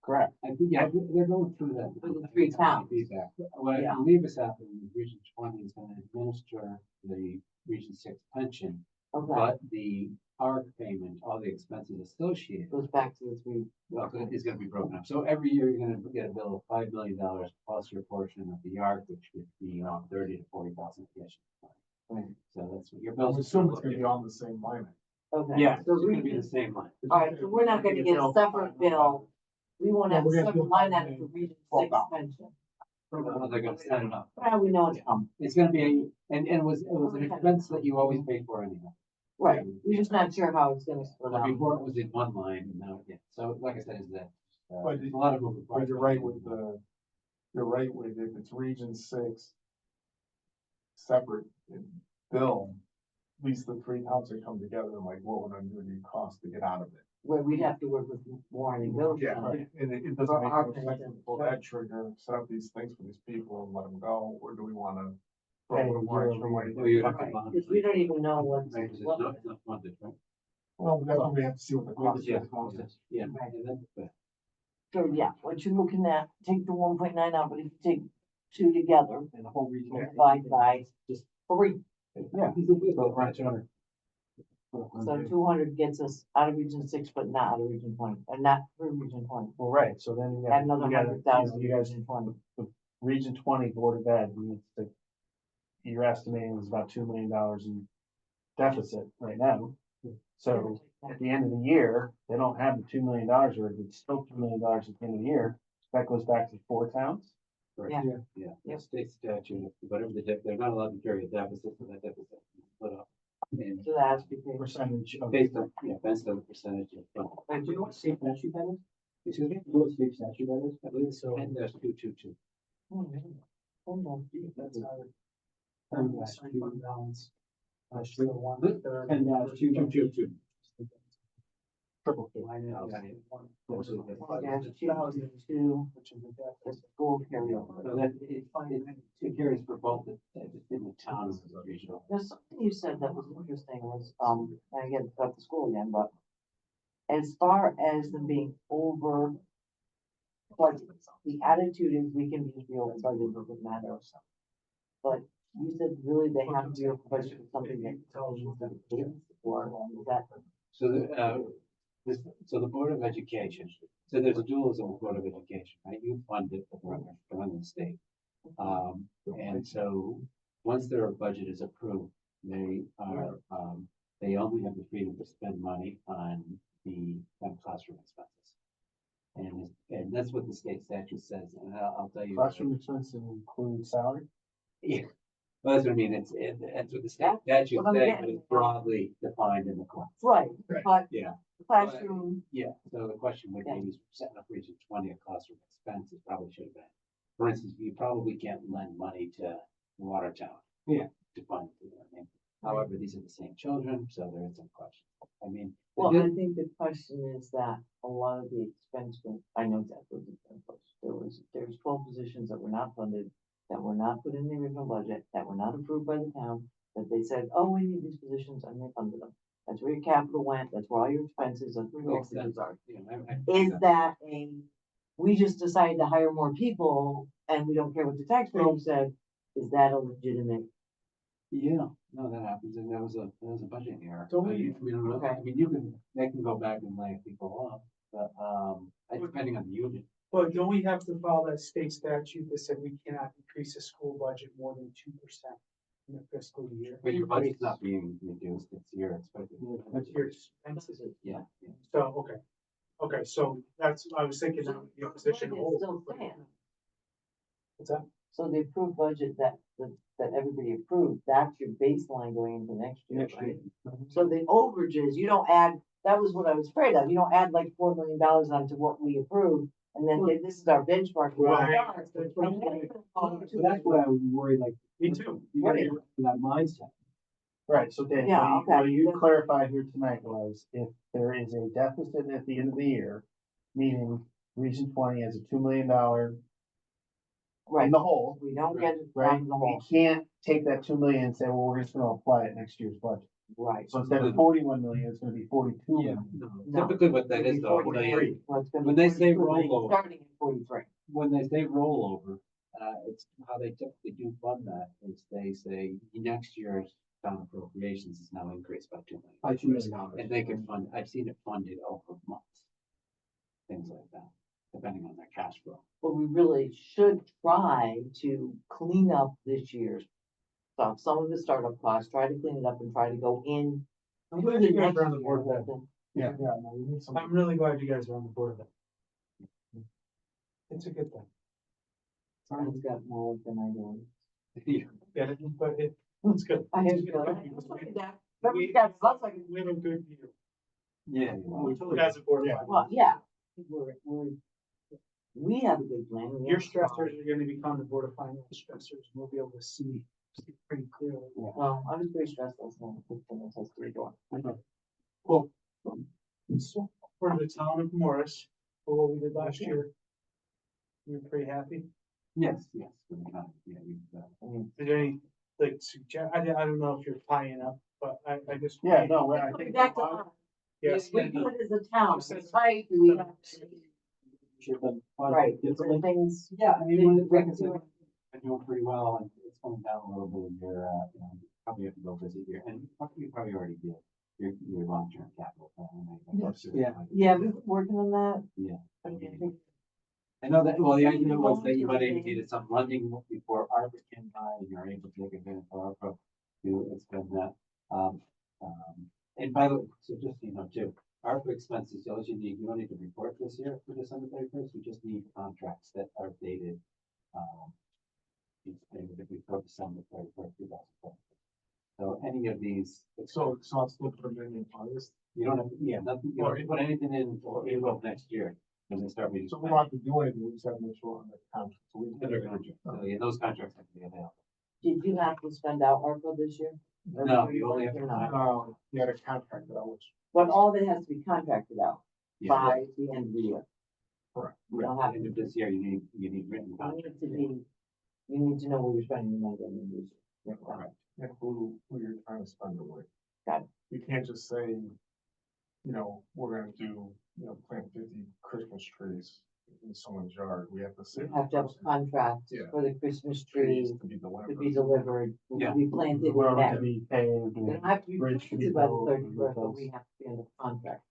Correct. I think, yeah, they're going through that. For the 3 towns. Feedback. What I Yeah. believe is happening is Region 20 is gonna administer the Region 6 pension, Okay, but the ARC payment, all the expenses associated, goes back to the 3. is gonna be broken up. So every year you're gonna get a bill of $5 million plus your portion of the ARC, which would be around 30 to 40,000. Right. So that's what your I'm bills. assuming it's gonna be on the same line. Okay. Yeah, So it's gonna be region, the same line. alright, so we're not gonna get a separate bill. We won't No, have a we're gonna separate do line it item for region 6 $12. pension. Well, they're gonna set it up. Well, we know it's coming, It's gonna be, and it was an expense that you always paid for anyway. right, we're just not sure how it's gonna split But out. before it was in one line and now, yeah, so like I said, is that, But there's a lot of moving But parts. you're right with if it's region 6 separate bill, at least the 3 towns that come together, and like, what would it cost to get out of it? Where we'd have to work with Warren and Bill. And it For doesn't make our no sense pension, to pull that trigger, set up these things for these people and let them go, or do we wanna? Pay throw a little extra year over money? year. Well, you have to Right, bond. because we don't even know what's, Right, 'cause it's what, not, it's not funded, right? Well, that's what we have to see what the cost Yeah, is. yeah, Right. and then, but so yeah, what you're looking at, take the 1.9 out, but if you take 2 together, And the whole region. divide by Just- 3. Yeah. So around 200. So 200 gets us out of region 6, but not out of region 20, and not through region 20. Well, right, so then you Add got, another you got, 100,000 you to guys, region 20. Region 20 Board of Ed, you're estimating is about $2 million in deficit right now. So at the end of the year, they don't have the $2 million, or it's still $2 million at the end of the year. That goes back to 4 towns. correct. Yeah. Yeah, Yeah. state statute, whatever they're not allowed to carry a deficit, so that deficit is split up. And So that has to be paid. Percentage of. based on, based on the percentage of. But Do you know what state statute that is? Excuse me? Do you know what state statute that is? I believe it's So- 10-222. Hold on. That's our. And Fund balance. That's The 1/3. 10-222. Triple. Line item. Okay. Dash 202, Which is the debt. the school carryover. So that it carries for both in the towns and the regional. There's something you said that was interesting was, and again, about the school again, but as far as them being over budget, the attitude is we can be over budget, it doesn't matter. But you said really they have to be over budget for something that tells you that kids, or is that, So so the Board of Education, so there's a dualism with Board of Education, right? You fund it, but run the state. And so, once their budget is approved, they are, they only have the freedom to spend money on the classroom expenses. And that's what the state statute says, and I'll tell you. Classroom expenses include salary? Yeah, well, that's what I mean, that's what the statute says, What I'm but getting it's at. broadly defined in the class. Right, but Yeah, classroom, yeah, so the question would Yeah. be, setting up Region 20 of classroom expenses probably should have been. For instance, you probably can't lend money to Watertown. Yeah. To fund, you know what I mean? However, these are the same children, so there is some question. I mean. the well, di- I think the question is that a lot of the expense, I know exactly what the expense was. There's 12 positions that were not funded, that were not put in the original budget, that were not approved by the town, that they said, oh, we need these positions, and they funded them. That's where your capital went, that's where all your expenses, that's where your Makes sense. expenses are. you know, I- Is that we just decided to hire more people and we don't care what the taxpayer said, is that a legitimate? Yeah, no, that happens, and that was a budget error. Don't I we- mean, Okay. I mean, they can go back and lay people off, but, depending on the union. But don't we have to follow that state statute that said we cannot increase the school budget more than 2% in the fiscal year? But your budget's not being reduced, it's your expected. That's your expenses. Yeah, yeah. So, okay, so that's, I was thinking that would be a position. Budget still stands. What's that? So the approved budget that everybody approved, that's your baseline going into next year, Next year. right? So the overages, you don't add, that was what I was afraid of, you don't add like $4 million onto what we approved, and then say, this is our benchmark. we're all Right. done. And then it's gonna fall into So that's why I was worried, like, Me too. you gotta Right. get rid of that mindset. Right, so Dan, Yeah, what okay. you clarified here tonight was if there is a deficit at the end of the year, meaning Region 20 has a $2 million in Right, the hole, we don't get it right? from the We whole, can't take that 2 million and say, well, we're just gonna apply it next year's budget. right. So instead of 41 million, it's gonna be 42 Yeah. million. No. Typically what that It'd is be though, 43. Well, it's gonna be when they say 42, rollover- starting at 43. when they say rollover, it's how they typically do fund that, is they say next year's town appropriations is now increased by $2 million. By $2 million. And they can fund, I've seen it funded over months. Things like that, depending on their cash flow. But we really should try to clean up this year's stuff, some of the startup costs, try to clean it up and try to go in. I'm to glad the you guys next are on the year board with with them. Yeah, no, we need some. I'm really glad you guys are on the board of that. It's a good thing. Someone's got more than I do. Get it, but it's good. I have, Everybody's got something. We have a good view. Yeah. As a board. Yeah. Well, yeah, we have a good plan. we Your have- stressors are gonna become the board of finance stressors, and we'll be able to see pretty clearly. Well, I was pretty stressed last night. with the things I was doing. Well, so for the town of Morris, for what we did last year, you're pretty happy? Yes, yes, with the county, yeah, I mean, Is there any, like, suggest, I don't know if you're tying up, but I just. Yeah, no, I Going think. back to us, Yes. if we do it as a town, it's right, do we have to- right, different things. Yeah, I mean, They- like I said, been doing pretty well, and it's coming down a little bit in your, you know, probably have to go visit your, and you probably already did, your long-term capital plan. and I think Yeah. Yeah, we've been working on that. Yeah. I think I know that, well, the idea was that you might have needed some lending before ARPA came by, and you're able to take advantage of ARPA to expend that. And by the way, so just, so you know, too, ARPA expenses, all you need, you don't need to report this year for December 31st, you just need contracts that are dated, before December 31st, 2020. So any of these, So I'll still put them in August, you don't have, yeah, nothing, you don't have to put anything in for April of next year, when they start meeting. so we don't have to do anything, we just have to make sure on the contract. So we- Under contract, so yeah, those contracts have to be available. Did you have to spend out ARPA this year? Or No, were you only have to or not? You had a contract that I was, But all that has to be contracted out Yeah. by the end of the year. Correct. You don't At have the end to, of this year, you need written you contracts. need to be, you need to know where you're spending your money and use it. Correct. and who you're trying to spend it with. Got it. You can't just say, we're gonna do, plant 50 Christmas trees in someone's yard, we have to say. You have to have a contract Yeah. for the Christmas Trees tree to be to delivered. be delivered, Yeah. to be planted in Road to May. be paved. They don't have to be Bridge to be planted by the built, 31st, but those. we have to be under contract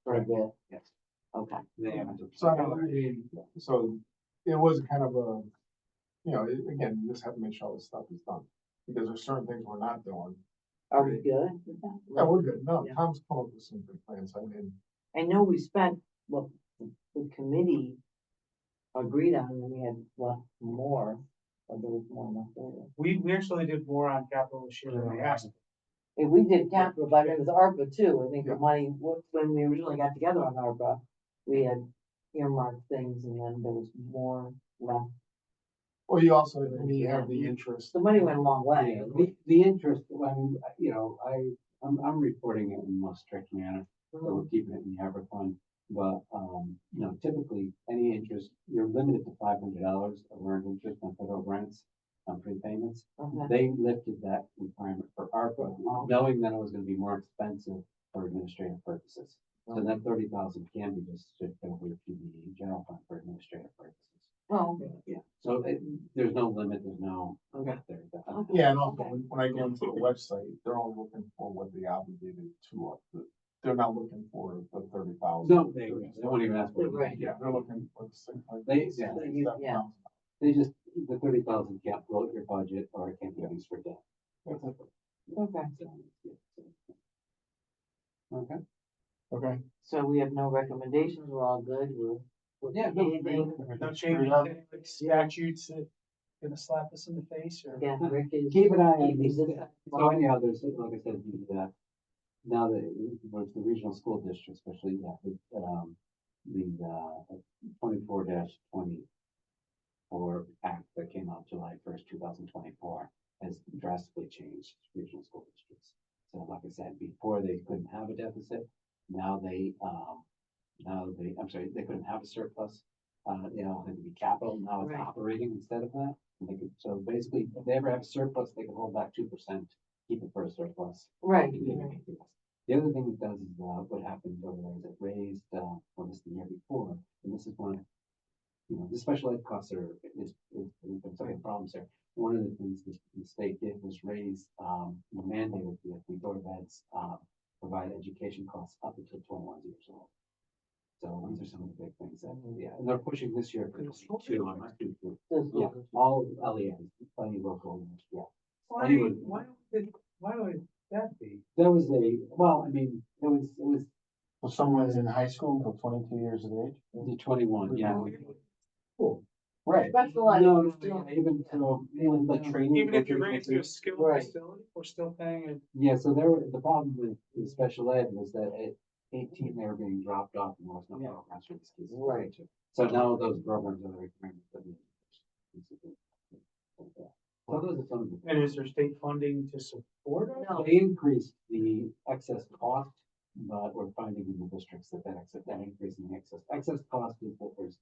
for the, Yes. okay. They have to. So, I mean, so it was kind of a, again, you just have to make sure all this stuff is done, because there's certain things we're not doing. Are we good with that? Yeah, we're good, no, Yeah. Tom's come up with some good plans, I mean, I know we spent, well, the committee agreed on, and we had left more, but there was more left over. We actually did more on capital this year than we asked. If we did capital, but it was ARPA too, I think the money, when we originally got together on ARPA, we had earmarked things and then there was more left. Well, you also, I mean, you have the interest. The money went a long way. Yeah, the interest, I mean, you know, I'm reporting it in the most strict manner, so we're keeping it in the ARPA fund. But, you know, typically, any interest, you're limited to $500 of earned interest on federal grants, on prepayments. Okay. They lifted that requirement for ARPA, knowing that it was gonna be more expensive for administrative purposes. So that 30,000 can be just shifted over to the general fund for administrative purposes. Oh, okay. Yeah, so there's no limit, there's no. Okay. Yeah, and also, when I go into the website, they're only looking for what they obligated to us. They're not looking for the 30,000. No, they won't even ask for it. Right. Yeah, they're looking for the 600. They- yeah. Yeah. They just, the 30,000 can't float your budget or it can't be used for debt. Okay, Okay. Okay. so we have no recommendations, we're all good, Yeah, no, anything, No changes, any, like statutes that gonna slap us in the face or? again, Rick is. Keep an eye on keeping these. this- So anyhow, there's, like I said, now that with the regional school district, especially, yeah, the 24-24 act that came out July 1st, 2024 has drastically changed regional school districts. So like I said, before they couldn't have a deficit, now they, I'm sorry, they couldn't have a surplus. You know, it could be capital, now it's Right. operating instead of that. And they could, so basically, if they ever have a surplus, they can hold back 2%, keep it for a surplus. Right, The other thing it does is, what happened over there is it raised, well, this is the year before, and this is one, you know, the special ed costs is been some problems there. One of the things the state did was raise, mandated that the Board of Ed's, provide education costs up until 21 years old. So these are some of the big things that, yeah, and they're pushing this year for 22, I'm not too, yeah, all LEAs, plenty local, yeah. Why would that be? That was well, I mean, it was So someone's in high school until 22 years of age? the 21, yeah. Cool. Right. special ed. No, is still- even so, even like training. Even if you bring it to a skill Right. facility, we're still paying it. Yeah, so the problem with special ed was that at 18, they were being dropped off and there was no programs for these kids. to go Right. to. So now those programs are required. So those are some of the. And is there state funding to support it? No. They increased the excess cost, but we're finding in the districts that increase in the excess cost is that there's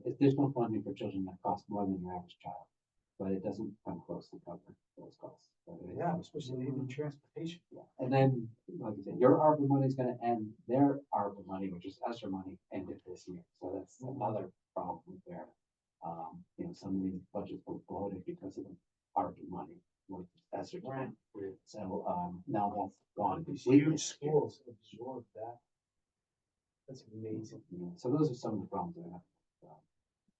additional funding for children that cost more than your average child, but it doesn't come close to cover those costs. But it is- Yeah, especially in transportation. Yeah. And then, like I said, your ARPA money is gonna end, their ARPA money, which is ESSER money, ended this year, so that's another problem there. You know, some of these budgets were bloated because of the ARPA money, with ESSER. Right. So, now that's gone. These completely. huge schools absorb that. That's amazing. Yeah, so those are some of the problems I have.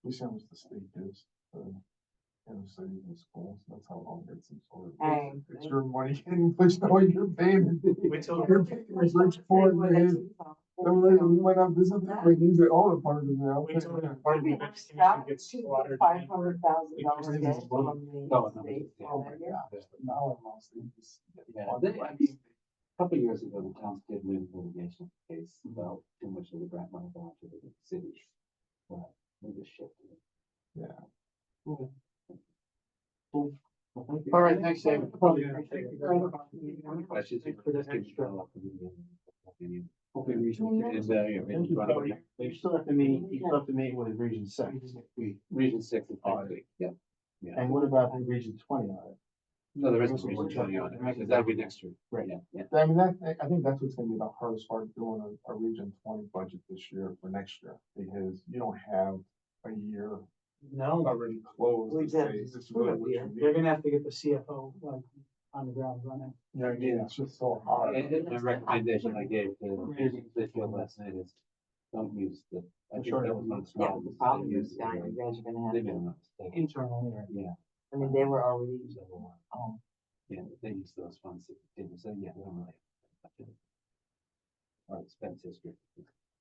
We see how much the state gives, inner city and schools, that's how long it's absorbed. Hey. It's your money getting pushed out, you're paying. Wait till. You're paying like rich poor, man. We went up, this is, we use it all the part of it now. Wait till the Yeah. part of the education gets slaughtered. $500,000 No, from no, the no, state. yeah. Oh my gosh, now I'm lost. Yeah, I mean, a couple of years ago, the towns did win litigation case about too much of the grant money going to the cities. But we just shifted it. Yeah. All right, thanks, David. Probably. Yeah, thank you. Questions Thanks for the just give me a extra. call. Okay, you still have to meet with Region 6. Region 6 is next week. Yeah. Yeah. And what about the Region 20 audit? No, there isn't Region 20 on it, because that'll be next year. Right. Yeah, yeah. I mean, I think that's what's gonna be the hardest part, doing a Region 20 budget this year for next year, because you don't have a year No, already closed. We to say, did. this is really what you they're need. gonna have to get the CFO like on the ground running. You know what I mean? It's just so hard. And my recommendation I gave to the field last night is, don't use the. I think Sure. that was one of the Yeah, problems, the problem they is, used, yeah, you guys are gonna they have, made to- a mistake. Internally, right? Yeah. I mean, they were already, Yeah, they use those funds that didn't say, yeah, they don't really. Or expense history.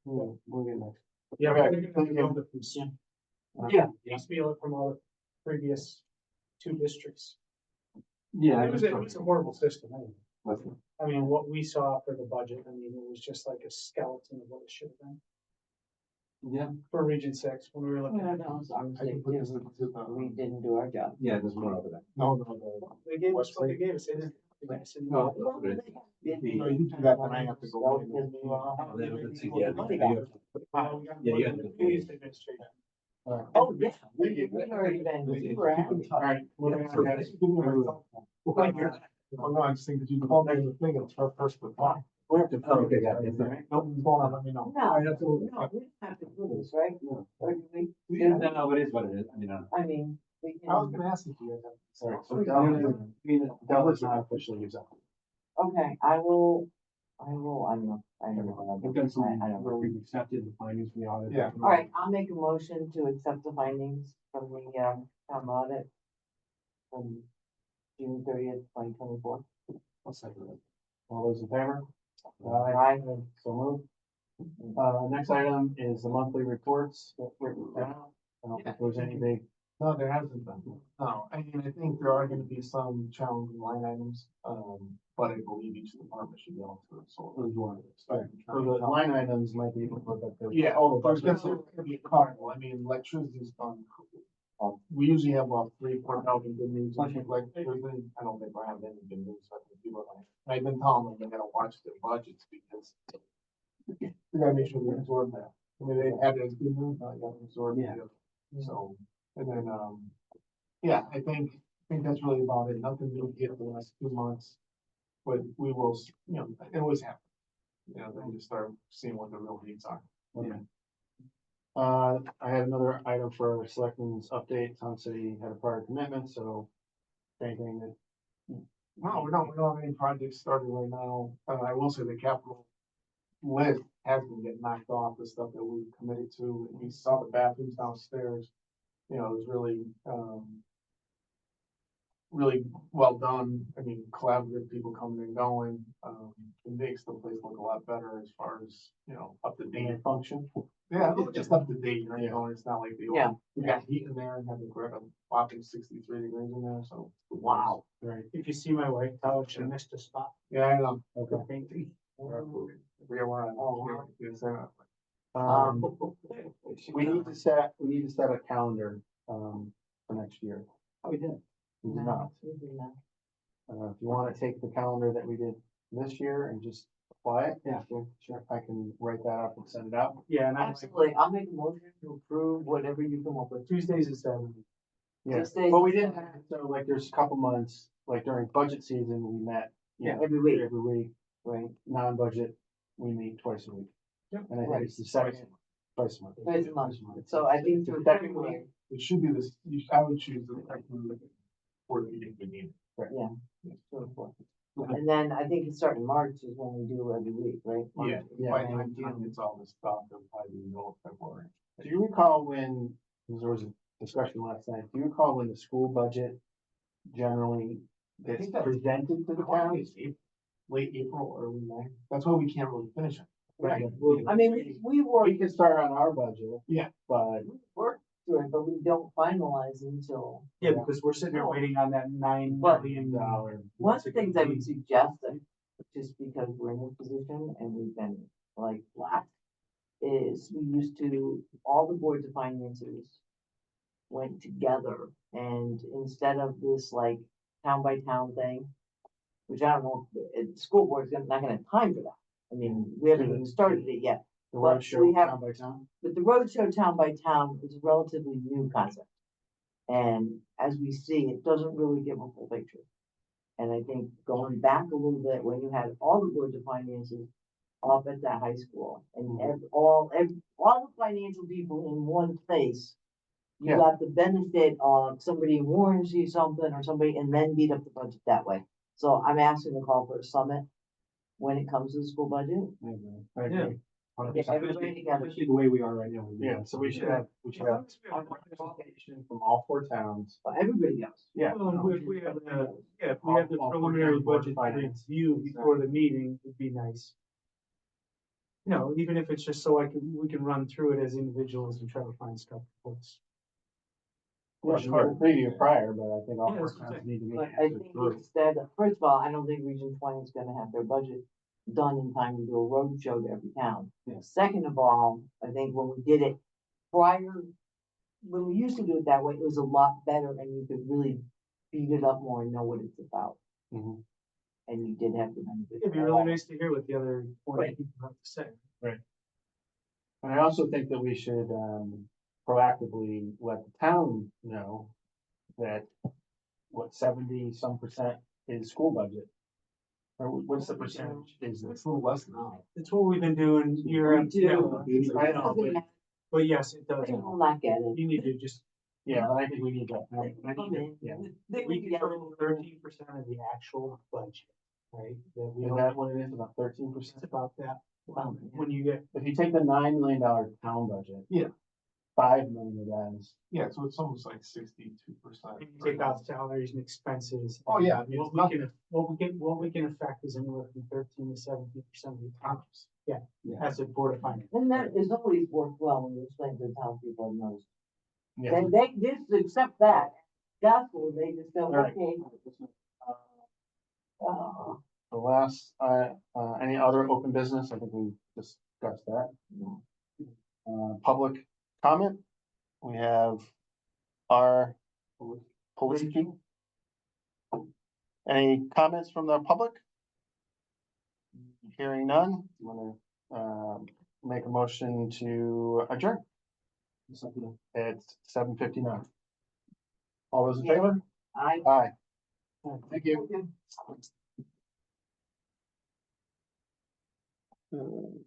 We're gonna Yeah, Okay, we're gonna thank you. build it from Yeah, piecemeal it from all the previous two districts. Yeah. It was a horrible system. What's it? I mean, what we saw for the budget, I mean, it was just like a skeleton of what it should have been Yeah, for Region Six when we were looking Yeah, at it. no, so I'm I can saying, put this too, into we the, didn't do our job. yeah, there's more over there. no. They gave us what they gave us. They didn't. They gave us any- No. Well, they had been- No, you do that, then I have to go in. Because we were all- Oh, then it's- we yeah, were money yeah. back. Well, we got Yeah, more yeah. than the police administration. Oh, yeah, we already been, we were happy. All right. moving on, guys. Oh, no, I'm just thinking, you called me the thing, it's her first reply. We have to. Oh, okay, got it. Nothing's going on, let me know. No, I no, have to- we don't have to do this, right? No. Or do we? Yeah, no, it is what it is. I mean, I mean, we I was can, gonna ask if you had. Sorry, so Okay. Del is not officially used up. okay, I don't know. We've done some, I don't where know. we've accepted the findings from the audit. Yeah. All right, I'll make a motion to accept the findings from the, town audit from June 30th, 2024. I'll second it. All those in favor? Aye. So moved. Next item is the monthly reports that were written down. I don't think there was any big, No, there hasn't been. No, I mean, I think there are gonna be some challenging line items, but I believe each department should be able to, so. those ones. So the line items might be. Yeah, there's gonna be a couple, I mean, electricity's done. We usually have about 3,000-4,000 good news, like, Thursday, I don't think we're having any good news, so I think people are like, I've been telling them they gotta watch their budgets because. We gotta make sure we absorb that, I mean, they have it as good news, now you gotta absorb it, so, and then, yeah, I think that's really about it, nothing new here for the last 2 months. But we will, it always happens, then you start seeing what the real needs are. Okay. I had another item for selectmen's update. Tom said he had a prior commitment, so anything that. No, we don't have any projects started right now, I will say the capital list has been getting knocked off, the stuff that we committed to, we saw the bathrooms downstairs. It was really, really well done, I mean, collaborative people coming and going, it makes the place look a lot better as far as, up to date. Function. Yeah, it's just up to date, and it's not like the old. Yeah. We got heat in there and had the whopping 63 degrees in there, so. Wow. Right. If you see my wife, tell her she missed a spot. Yeah, I know. Okay. We are on. Oh, wow. Yes, We need to set a calendar, for next year. Oh, we did. We did not. If you wanna take the calendar that we did this year and just apply it, yeah, sure, I can write that up and send it out. Yeah, and I Absolutely, I'll make a motion to approve whatever you come up with. Tuesdays is 7. Yeah, Tuesdays. but we didn't have, so like, there's a couple months, like during budget season, we met. Every week. Every week, Right. non-budget, we meet twice a week. Yep. And I think it's the second, twice a month. Twice a month. So I think through February, It should be this, I would choose the board meeting we need. and then I think it's starting March is when we do every week, right? Yeah, Yeah. by the time June gets all this stuff, it'll probably be middle of February. Do you recall when, because there was a discussion last night, do you recall when the school budget generally gets think that- presented to the town? Late April, early May, that's why we can't really finish it. Right. I mean, we work, We can start on our budget. Yeah. But, work through it, but we don't finalize until. Yeah, because we're sitting there waiting on that $9 But- million. One of the things I would suggest, and just because we're in this position and we've been like black, is we used to, all the boards of finances went together and instead of this like town by town thing, which I don't know, the school board's not gonna have time for that. I mean, we haven't even started it yet, the But road show we have- town by town. but the roadshow town by town is a relatively new concept. And as we see, it doesn't really give a full picture. And I think going back a little bit, when you had all the boards of finances up at that high school and all the financial people in one place, you Yeah. got the benefit of somebody in Warren see something or somebody and then beat up the budget that way. So I'm asking to call for a summit when it comes to the school budget. I agree. Yeah. Get everybody together. Especially the way we are right now. Yeah, so we should have representation from all 4 towns. Everybody goes. Yeah. Well, if we have the All preliminary board budget finance. review before the meeting, it'd be nice. No, even if it's just so we can run through it as individuals and try to find stuff. That's- Well, sure, preview prior, but I think all Yeah, four that's what I'm towns need to be But I answered think through. instead, first of all, I don't think Region 20 is gonna have their budget done in time to do a road show to every town. Yeah. Second of all, I think when we did it prior, when we used to do it that way, it was a lot better and you could really beat it up more and know what it's about. Mhm. And you did have the benefit. It'd be really nice to hear what the other 40 people have to say. And I also think that we should, proactively let the town know that what 70-some% is school budget. Or what's the percentage is It's this? a little less now. It's what we've been doing year We after do. year. I know, But yes, it does. They will not get it. You need to just, yeah, but I think we need that. Yeah. They we will get control 13% of the actual budget, right? That we Is don't, that what it is, about it's 13%? about that. Well, When you get, If you take the $9 million town budget. Yeah. 5 million of that is, Yeah, so it's almost like 62%. you take out salaries and expenses. Oh, yeah, I mean, What it's we can, what we can affect is anywhere from 13 to 17% of the towns. Yeah, as a board of finance. And that is always worked well when you explain to the townspeople and those. yeah. And they just accept that. Gospel, they just go, Right. okay. Uh, The last, any other open business? I think we discussed that. Public comment? We have our Politsky. Any comments from the public? Hearing none, I'm gonna, make a motion to adjourn. It's 7:59. All those in favor? I. Aye. Thank you. Okay.